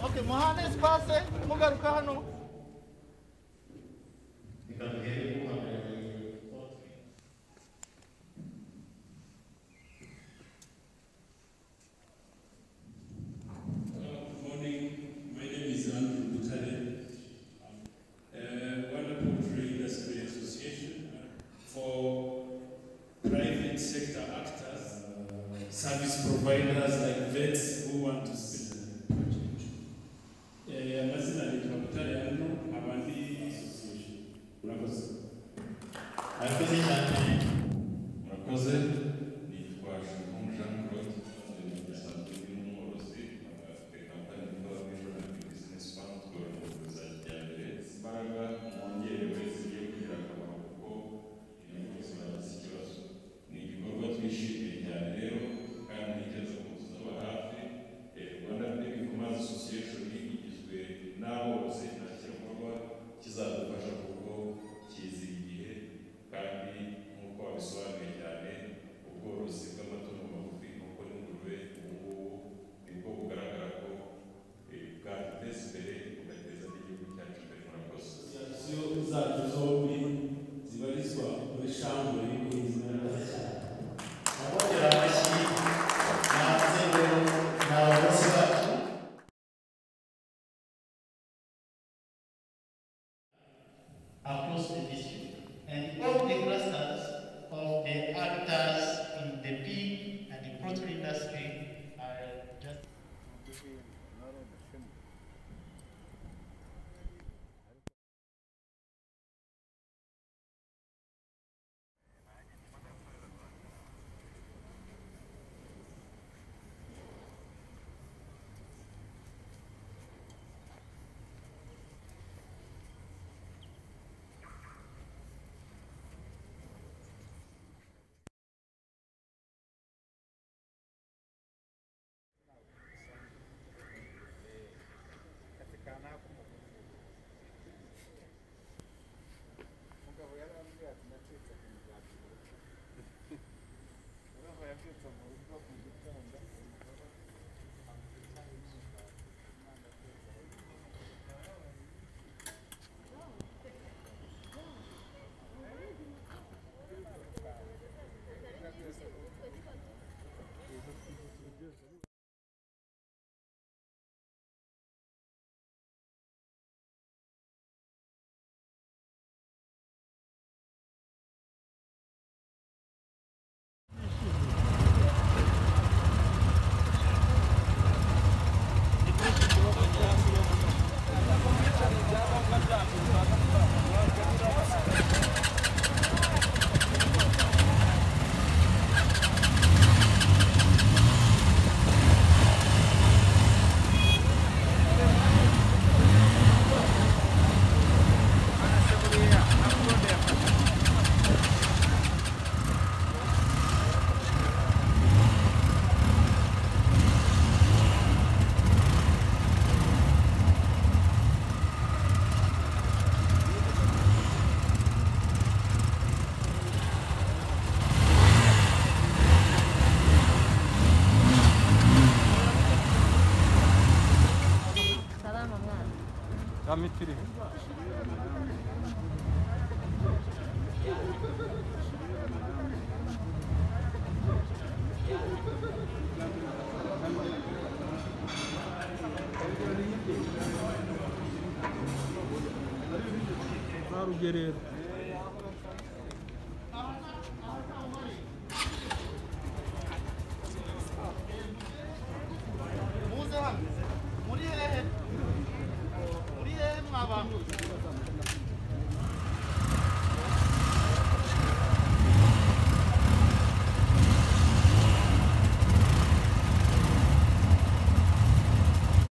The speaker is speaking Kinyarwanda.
Okay, muhane espace mugaruka hano. Service providers like vets who want to see amazina ni Butare hano abandi association murakoze murakoze ni twashe Jean Claude asanzwe n'umworozi company yitwa Vision Business Fund tworoza cyane imbaraga mwongerewe zigiye kugira akamaro kuko inyamaswa zifite ikibazo ni igikorwa twishimiye cyane rero kandi nigeze kuzuba hafi Rwanda Dairy Farmers Association igizwe n'aborozi nta kikorwa kizadufasha kuko kizi igihe kandi nk'uko wabisobanuye cyane ubworozi bw'amatungo magufi nk'uko n'ingurube ubu nibwo bugaragara ko bwateza imbere bugateza n'igihugu cyacu imbere murakoze. Asosiasiyo zacu zombi zibarizwa muri shambure y'ubuhinzi n'ubworozi cyane. Abongera amashyi across the district, and all the clusters of the actors in the pig and the poultry industry are just Kamitiri. Rugerero.